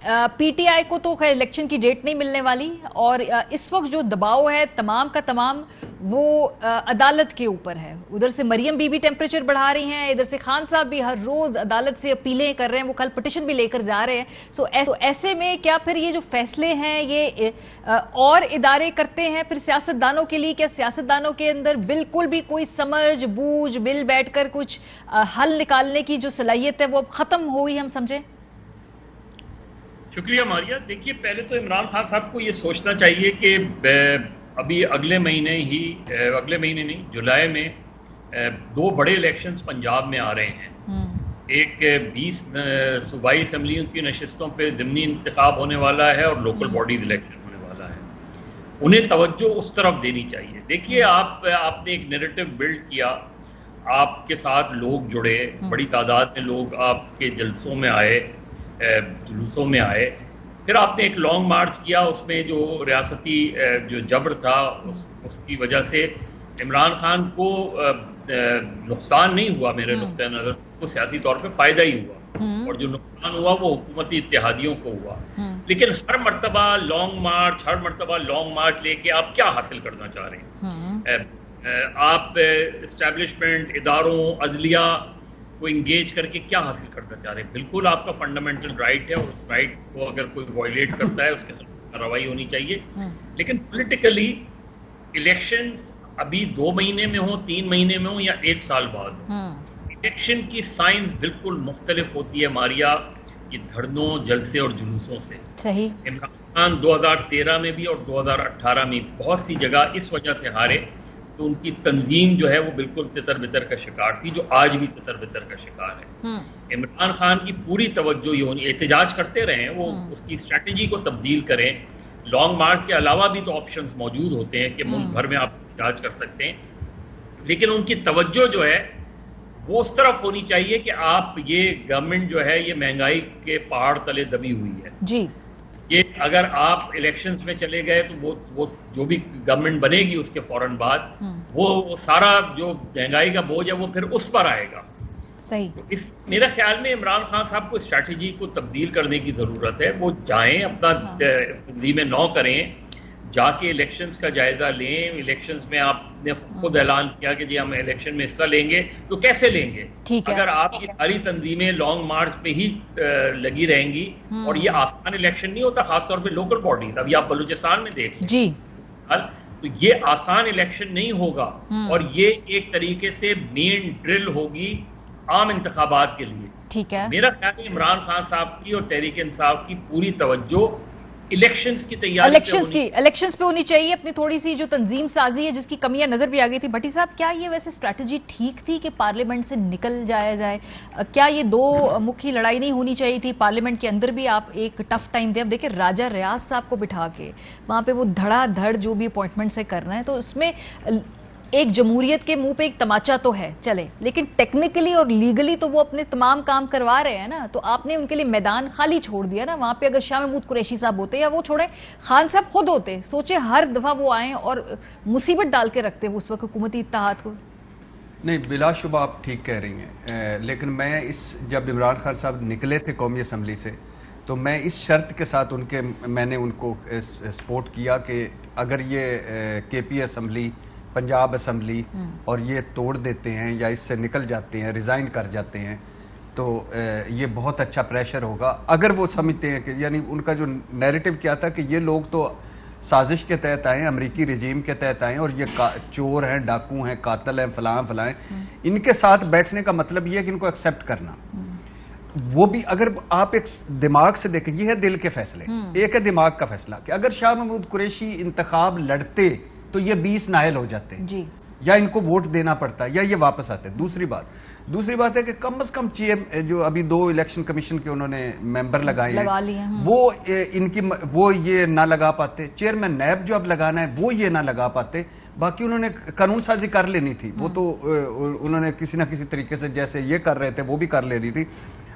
PTI को तो खैर इलेक्शन की डेट नहीं मिलने वाली, और इस वक्त जो दबाव है तमाम का तमाम वो अदालत के ऊपर है। उधर से मरियम बीबी टेम्परेचर बढ़ा रही हैं, इधर से खान साहब भी हर रोज अदालत से अपीलें कर रहे हैं, वो कल पिटिशन भी लेकर जा रहे हैं। सो ऐसे में क्या फिर ये जो फैसले हैं ये और इदारे करते हैं फिर सियासतदानों के लिए? क्या सियासतदानों के अंदर बिल्कुल भी कोई समझ बूझ मिल बैठकर कुछ हल निकालने की जो सलाहियत है वो अब खत्म हो गई, हम समझें? शुक्रिया मारिया। देखिए, पहले तो इमरान खान साहब को ये सोचना चाहिए कि अभी अगले महीने नहीं, जुलाई में 2 बड़े इलेक्शंस पंजाब में आ रहे हैं। एक 20 सूबाई असम्बलियों की नशिस्तों पे ज़िमनी इंतखाब होने वाला है और लोकल बॉडीज इलेक्शन होने वाला है। उन्हें तवज्जो उस तरफ देनी चाहिए। देखिए, आपने एक नैरेटिव बिल्ड किया, आपके साथ लोग जुड़े, बड़ी तादाद में लोग आपके जलसों में आए, जुलूसों में आए, फिर आपने एक लॉन्ग मार्च किया, उसमें जो रियासती जो जबर था उसकी वजह से इमरान खान को नुकसान नहीं हुआ, मेरे नुक्ते नज़र को सियासी तौर पे फ़ायदा ही हुआ, और जो नुकसान हुआ वो हुकूमती इत्तेहादियों को हुआ। लेकिन हर मरतबा लॉन्ग मार्च लेके आप क्या हासिल करना चाह रहे हैं? आप इस्टेब्लिशमेंट, इदारों, अदलिया को इंगेज करके क्या हासिल करना चाह रहे हैं? बिल्कुल आपका फंडामेंटल राइट है, और उस राइट को अगर कोई वायलेट करता है उसके खिलाफ कार्रवाई होनी चाहिए। लेकिन पॉलिटिकली इलेक्शंस अभी 2 महीने में हो, 3 महीने में हो, या 1 साल बाद हो, इलेक्शन की साइंस बिल्कुल मुख्तलिफ होती है मारिया, ये धरनों, जलसे और जुलूसों से। सही। इमरान खान 2013 में भी और 2018 में बहुत सी जगह इस वजह से हारे तो उनकी तंजीम जो है वो बिल्कुल तितर बितर का शिकार थी, जो आज भी तितर बितर का शिकार है। इमरान खान की पूरी तवज्जो ये होनी, एहतजाज करते रहें, वो उसकी स्ट्रैटेजी को तब्दील करें। लॉन्ग मार्च के अलावा भी तो ऑप्शंस मौजूद होते हैं कि मुल्क भर में आप एहतजाज कर सकते हैं, लेकिन उनकी तवज्जो जो है वो उस तरफ होनी चाहिए कि आप ये गवर्नमेंट जो है ये महंगाई के पहाड़ तले दबी हुई है जी। ये अगर आप इलेक्शंस में चले गए तो वो जो भी गवर्नमेंट बनेगी उसके फौरन बाद वो सारा जो महंगाई का बोझ है वो फिर उस पर आएगा। सही। तो इस मेरे ख्याल में इमरान खान साहब को स्ट्रैटेजी को तब्दील करने की जरूरत है। वो जाएं, अपना तंजीमें नौ करें, जाके इलेक्शंस का जायजा लें। इलेक्शंस में आपने खुद ऐलान किया कि जी हम इलेक्शन में हिस्सा लेंगे, तो कैसे लेंगे? अगर आप ये सारी तंजीमें लॉन्ग मार्च पे ही लगी रहेंगी, और ये आसान इलेक्शन नहीं होता, खासतौर पे लोकल बॉडीज, अभी आप बलूचिस्तान में देख लें जी, तो ये आसान इलेक्शन नहीं होगा, और ये एक तरीके से मेन ड्रिल होगी आम इंतखाबात के लिए। ठीक है, मेरा ख्याल है इमरान खान साहब की और तहरीक इंसाफ की पूरी तवज्जो इलेक्शंस की तैयारी, इलेक्शंस पे होनी चाहिए। अपनी थोड़ी सी जो तंजीम साजी है जिसकी कमियां नजर भी आ गई थी। भट्टी साहब, क्या ये वैसे स्ट्रैटेजी ठीक थी कि पार्लियामेंट से निकल जाया जाए? क्या ये दो मुखी लड़ाई नहीं होनी चाहिए थी? पार्लियामेंट के अंदर भी आप एक टफ टाइम दे। अब देखिए, राजा रियाज साहब को बिठा के वहां पे वो धड़ाधड़ जो भी अपॉइंटमेंट से कर रहे हैं, तो उसमें एक जमहूरियत के मुंह पे एक तमाचा तो है चले, लेकिन टेक्निकली और लीगली तो वो अपने तमाम काम करवा रहे हैं ना। तो आपने उनके लिए मैदान खाली छोड़ दिया ना। वहां पे अगर शाह महमूद कुरैशी साहब होते, या वो छोड़े खान साहब खुद होते, सोचे हर दफा वो आए और मुसीबत डाल के रखते उस वक्त हुकूमती इत्तेहाद को। नहीं, बिलाशुबा आप ठीक कह रही हैं, लेकिन मैं जब इमरान खान साहब निकले थे कौमी असम्बली से, तो मैं इस शर्त के साथ मैंने उनको सपोर्ट किया कि अगर ये KP असम्बली, पंजाब असम्बली और ये तोड़ देते हैं या इससे निकल जाते हैं, रिज़ाइन कर जाते हैं, तो ये बहुत अच्छा प्रेशर होगा। अगर वो समझते हैं कि, यानी उनका जो नैरेटिव क्या था कि ये लोग तो साजिश के तहत आए, अमेरिकी रिजीम के तहत आए, और ये चोर हैं, डाकू हैं, कातल हैं, फलाएं, इनके साथ बैठने का मतलब ये है कि इनको एक्सेप्ट करना। वो भी अगर आप एक दिमाग से देखें, ये है दिल के फैसले, एक है दिमाग का फैसला कि अगर शाह महमूद कुरैशी इंतखाब लड़ते तो ये 20 नायल हो जाते हैं जी, या इनको वोट देना पड़ता है, या ये वापस आते हैं। दूसरी बात है कि कम से कम चीफ जो अभी 2 इलेक्शन कमीशन के उन्होंने मेंबर लगाए हैं, वो ये ना लगा पाते। चेयरमैन नैब जो अब लगाना है वो ये ना लगा पाते। बाकी उन्होंने कानून साजी कर लेनी थी, वो तो उन्होंने किसी ना किसी तरीके से जैसे ये कर रहे थे वो भी कर लेनी थी।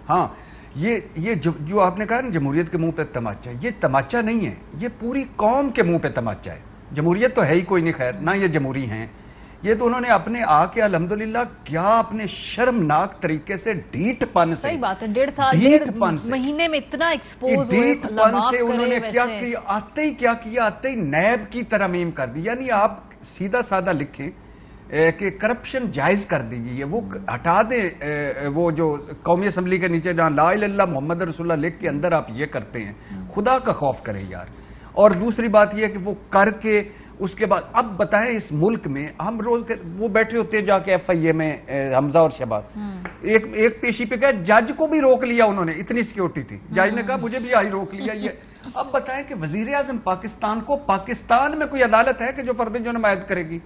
हाँ, ये जो आपने कहा ना जमहूरियत के मुंह पे तमाचा, ये तमाचा नहीं है, ये पूरी कौम के मुंह पे तमाचा है। जमहूरियत तो है ही कोई नहीं, खैर ना ये जमहूरी हैं, ये तो उन्होंने अपने आके अल्हम्दुलिल्लाह क्या अपने शर्मनाक तरीके से ढीठपन से, सही बात है, 1.5 साल महीने में इतना एक्सपोज हुए, ढीठपन से उन्होंने क्या किया, आते ही क्या किया, आते ही नैब की तरमीम कर दी। यानी आप सीधा साधा लिखें कि करप्शन जायज कर दीजिए, वो हटा दें, वो जो कौमी असम्बली के नीचे जहां ला इलाहा इल्लल्लाह मोहम्मद रसूलुल्लाह लिख के अंदर आप ये करते हैं, खुदा का खौफ करें यार। और दूसरी बात ये कि वो करके उसके बाद अब बताएं इस मुल्क में हम रोज वो बैठे होते हैं जाके FIA में हमजा और शहबाज एक पेशी पे गए, जज को भी रोक लिया उन्होंने, इतनी सिक्योरिटी थी, जज ने कहा मुझे भी आई रोक लिया ये। अब बताएं कि वजीर आजम पाकिस्तान को, पाकिस्तान में कोई अदालत है कि जो फर्द जो नमायत करेगी,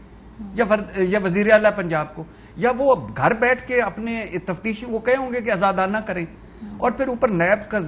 या वजीर आला पंजाब को, या वो घर बैठ के अपने तफ्तीशी वो कहे होंगे कि आजादाना करें। और फिर ऊपर नैब का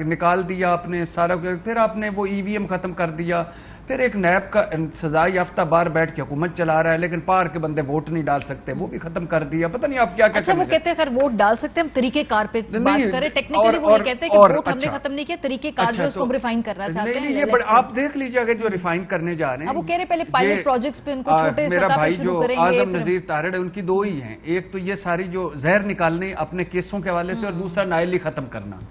निकाल दिया आपने सारा, फिर आपने वो EVM खत्म कर दिया, फिर एक नैब का सजा याफ्ता बार बैठ के हुकूमत चला रहा है, लेकिन पार के बंदे वोट नहीं डाल सकते, वो भी खत्म कर दिया। पता नहीं आप क्या क्या। अच्छा, वो कहते हैं खैर वोट डाल सकते हैं, हम तरीकेकार पे बात करें, टेक्निकली वो कहते हैं कि वोट हमने खत्म नहीं किया, तरीकेकार जो उसको रिफाइन करना चाहते हैं। ये आप देख लीजिएगा जो रिफाइन करने जा रहे हैं, वो कह रहे पहले पायलट प्रोजेक्ट्स पे उनको छोटे मेरा भाई जो आजम नजीर तारड़ है, उनकी दो ही हैं, एक तो ये सारी जो जहर निकालने अपने केसों के हवाले से, और दूसरा नाइली खत्म करना।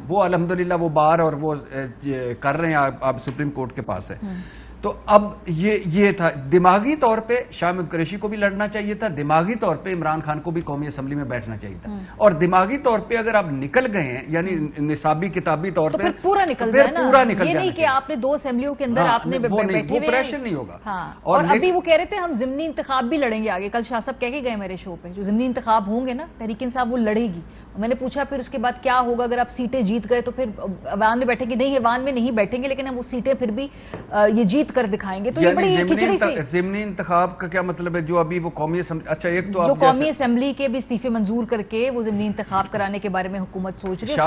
वो अल्हम्दुलिल्लाह वो बार और वो कर रहे हैं, आप सुप्रीम कोर्ट के पास है। तो अब ये था, दिमागी तौर पे शाह महमूद कुरैशी को भी लड़ना चाहिए था, दिमागी तौर पे इमरान खान को भी कौमी असम्बली में बैठना चाहिए था, और दिमागी तौर पे अगर आप निकल गए हैं, यानी निसाबी किताबी तौर पे पूरा निकल जाए ना, पूरा निकल, ये नहीं कि आपने 2 असेंबलियों के अंदर आपने बैठे वो प्रेशर नहीं होगा। और अभी वो कह रहे थे हम ज़िमनी इंतखाब भी लड़ेंगे आगे, कल शाह साहब कह के गए मेरे शो पे, जो ज़िमनी इंतखाब होंगे ना तहरीक इंसाफ वो लड़ेगी। मैंने पूछा फिर उसके बाद क्या होगा अगर आप सीटें जीत गए, तो फिर अवान में बैठेंगे? नहीं, अवान में नहीं बैठेंगे, लेकिन हम वो सीटें फिर भी ये जीत कर दिखाएंगे। तो ये बड़ी खिचड़ी सी। ज़िमनी इंतखाब का क्या मतलब है? जो अभी वो कौमी असेंबली, अच्छा एक तो जो कौमी असेंबली के भी इस्तीफे मंजूर करके वो ज़िमनी इंतखाब कराने के बारे में हुकूमत सोच रही है।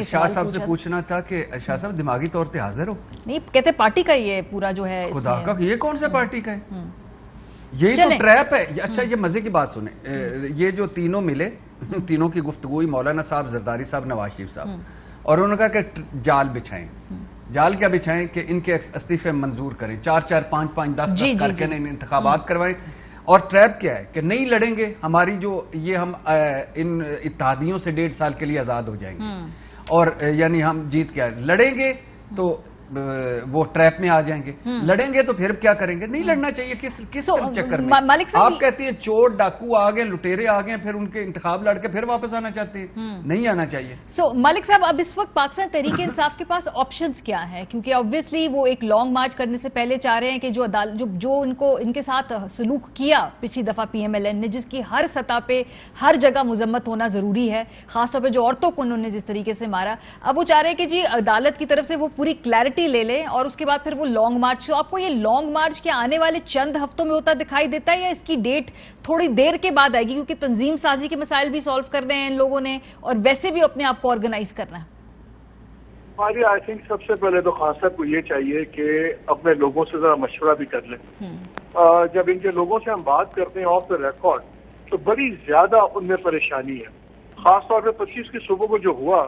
शाह साहब से पूछना था कि शाह साहब दिमागी तौर पे हाजिर हो? नहीं, कहते पार्टी का ये पूरा जो है, खुदा का ये कौन सा पार्टी का है? यही तो ट्रैप है। अच्छा, ये मजे की बात सुने, ये जो तीनों मिले, तीनों की गुफ्तगू हुई, मौलाना साहब, जरदारी साहब, नवाज शरीफ साहब, और उन्होंने कहा कि जाल बिछाएं। जाल क्या बिछाएं कि इनके इस्तीफे मंजूर करें, 4-4, 5-5, 10-10 करके इंतखाबात करवाएं। और ट्रैप क्या है कि नहीं लड़ेंगे, हमारी जो ये हम इन इत्तेहादियों से 1.5 साल के लिए आजाद हो जाएंगे, और यानी हम जीत क्या लड़ेंगे तो वो ट्रैप में आ जाएंगे, लड़ेंगे तो फिर क्या करेंगे? नहीं लड़ना चाहिए। किस चक्कर में आप कहती हैं चोर डाकू आ गए, लुटेरे आ गए, फिर उनके इंतखाब लड़के फिर वापस आना चाहते हैं? नहीं आना चाहिए। मालिक साहब, अब इस वक्त पाकिस्तान तहरीक इंसाफ के पास ऑप्शंस क्या है? क्योंकि ऑब्वियसली वो एक लॉन्ग मार्च करने से पहले चाह रहे हैं कि जो अदालत जो उनको इनके साथ सलूक किया पिछली दफा PMLN ने, जिसकी हर सतह पे हर जगह मुजम्मत होना जरूरी है, खासतौर पर जो औरतों को उन्होंने जिस तरीके से मारा, अब वो चाह रहे हैं कि जी अदालत की तरफ से वो पूरी क्लैरिटी ले लें और उसके बाद फिर वो लॉन्ग मार्च। तो आपको ये लॉन्ग मार्च क्या आने वाले चंद हफ्तों में होता दिखाई देता है, या इसकी डेट थोड़ी देर के बाद आएगी? क्योंकि तंजीम साजी के मसाइल भी सॉल्व करने हैं इन लोगों ने, और वैसे भी अपने आप को ऑर्गेनाइज करना है। आई थिंक सबसे पहले तो खास को ये चाहिए कि अपने लोगों से जरा मशवरा भी कर लें। जब इनके लोगों से हम बात करते हैं ऑफ द रिकॉर्ड, तो बड़ी ज्यादा उनमें परेशानी है। खासतौर पर 25 की सुबह को जो हुआ,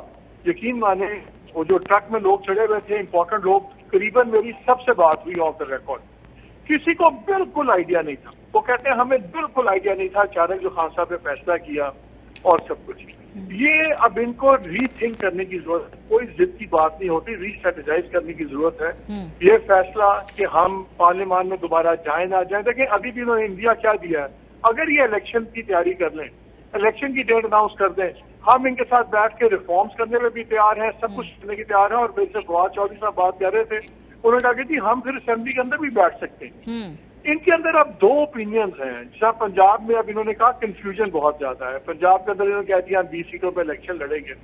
यकीन माने वो जो ट्रक में लोग चढ़े हुए थे, इंपॉर्टेंट लोग, करीबन मेरी सबसे बात हुई ऑफ द रिकॉर्ड, किसी को बिल्कुल आइडिया नहीं था। वो कहते हैं हमें बिल्कुल आइडिया नहीं था, अचानक जो खान साहब ने फैसला किया और सब कुछ। ये अब इनको रीथिंक करने की जरूरत है, कोई जिद की बात नहीं होती, रीस्ट्रेटेजाइज करने की जरूरत है। ये फैसला कि हम पार्लियामान में दोबारा जाए ना जाए, देखिए अभी भी उन्होंने इंडिया क्या दिया है, अगर ये इलेक्शन की तैयारी कर लें, इलेक्शन की डेट अनाउंस कर दें, हम इनके साथ बैठ के रिफॉर्म्स करने में भी तैयार हैं, सब कुछ करने की तैयार है। और मेरे से फवाद चौधरी साहब बात कर रहे थे, उन्होंने कहा कि जी हम फिर असेंबली के अंदर भी बैठ सकते हैं। इनके अंदर अब 2 ओपिनियंस हैं। जहाँ पंजाब में अब इन्होंने कहा कंफ्यूजन बहुत ज्यादा है, पंजाब के अंदर इन्होंने कह दिया 20 सीटों पर इलेक्शन लड़ेंगे।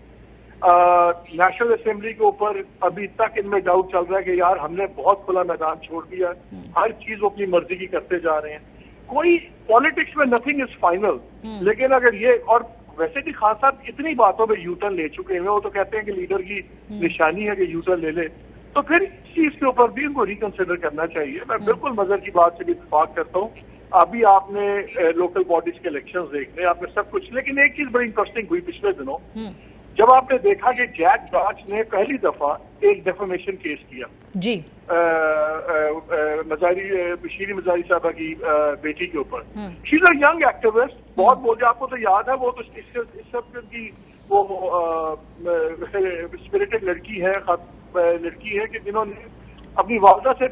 नेशनल असेंबली के ऊपर अभी तक इनमें डाउट चल रहा है कि यार हमने बहुत खुला मैदान छोड़ दिया, हर चीज वो अपनी मर्जी की करते जा रहे हैं। कोई पॉलिटिक्स में नथिंग इज फाइनल, लेकिन अगर ये, और वैसे भी खान साहब इतनी बातों में यूटर्न ले चुके हैं, वो तो कहते हैं कि लीडर की निशानी है कि यूटर्न ले ले, तो फिर इस चीज के ऊपर भी उनको रिकंसिडर करना चाहिए। मैं बिल्कुल मजर की बात से भी इत्तेफाक करता हूँ। अभी आपने लोकल बॉडीज के इलेक्शंस देखने, आपने सब कुछ, लेकिन एक चीज बड़ी इंटरेस्टिंग हुई पिछले दिनों, जब आपने देखा कि जैक ब्राच ने पहली दफा एक डेफेमेशन केस किया जी शीरी मजारी साहबा की बेटी के ऊपर, she is a young activist, बहुत बोलते, आपको तो याद है, वो तो इस सब की वो स्पिरिटेड लड़की है कि जिन्होंने अपनी वालदा से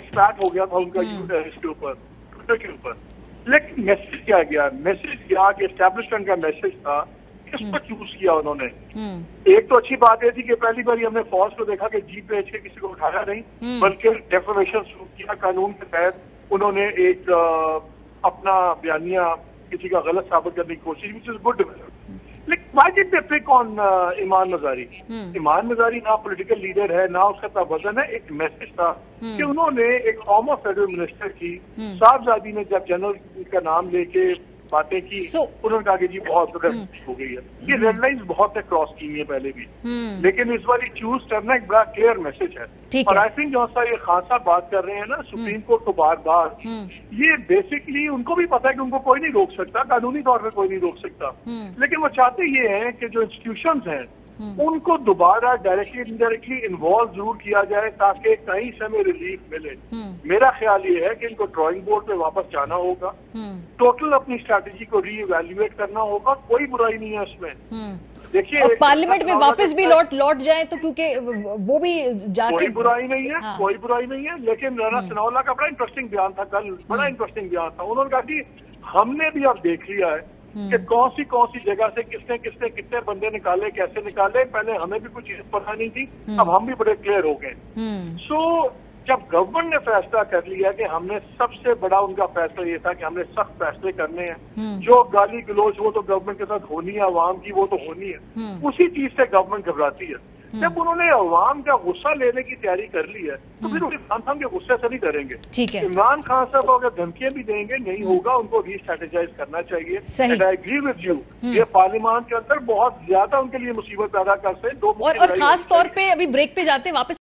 स्टार्ट हो गया था उनका इसके ऊपर, ट्विटर के ऊपर। लेकिन मैसेज क्या गया? मैसेज गया कि एस्टेब्लिशमेंट का मैसेज था, किसको चूज किया उन्होंने। एक तो अच्छी बात यह थी कि पहली बार हमने फौज को देखा कि जीप पे किसी को उठाया नहीं, बल्कि डेफेमेशन शुरू किया कानून के तहत। उन्होंने एक अपना बयानिया किसी का गलत साबित करने की कोशिश, विच इज गुड। लेकिन why did they pick on Imaan Mazari? Imaan Mazari ना पॉलिटिकल लीडर है, ना उसका इतना वजन है। एक मैसेज था कि उन्होंने एक फॉर्मर फेडरल मिनिस्टर की साहबजादी ने जब जनरल का नाम लेके बातें की, उन्होंने कहा कि जी बहुत हो गई है। ये रेड लाइन्स बहुत है क्रॉस की है पहले भी, लेकिन इस बार चूज करना एक बड़ा क्लियर मैसेज है। और आई थिंक जो सा ये खान साहब बात कर रहे हैं ना सुप्रीम कोर्ट को बार बार, ये बेसिकली उनको भी पता है कि उनको कोई नहीं रोक सकता, कानूनी तौर पर कोई नहीं रोक सकता, लेकिन वो चाहते ये हैं कि जो इंस्टीट्यूशंस हैं उनको दोबारा डायरेक्टली इनडायरेक्टली इन्वॉल्व जरूर किया जाए ताकि कहीं से हमें रिलीफ मिले। मेरा ख्याल ये है कि इनको ड्राइंग बोर्ड पे वापस जाना होगा, टोटल अपनी स्ट्रैटेजी को रीइवैल्यूएट करना होगा, कोई बुराई नहीं है उसमें। देखिए और पार्लियामेंट में वापस भी लौट जाए तो, क्योंकि वो भी जाके कोई बुराई नहीं है, कोई बुराई नहीं है। लेकिन राणा सनाउल्लाह का बड़ा इंटरेस्टिंग बयान था कल, बड़ा इंटरेस्टिंग बयान था। उन्होंने कहा कि हमने भी अब देख लिया है कि कौन सी जगह से किसने कितने बंदे निकाले, कैसे निकाले। पहले हमें भी कुछ चीज पता नहीं थी, अब हम भी बड़े क्लियर हो गए। सो जब गवर्नमेंट ने फैसला कर लिया कि हमने, सबसे बड़ा उनका फैसला ये था कि हमने सख्त फैसले करने हैं। जो गाली गलोच वो तो गवर्नमेंट के साथ होनी है, अवाम की वो तो होनी है, उसी चीज से गवर्नमेंट घबराती है। जब उन्होंने अवाम का गुस्सा लेने की तैयारी कर ली है तो फिर इमरान खान के गुस्से से नहीं करेंगे। ठीक है, इमरान खान साहब अगर धमकियां भी देंगे नहीं होगा, उनको रीस्ट्रेटेजाइज करना चाहिए। And I agree with you, ये पार्लियामेंट के अंदर बहुत ज्यादा उनके लिए मुसीबत पैदा कर सकते। और खास तौर पे अभी ब्रेक पे जाते वापस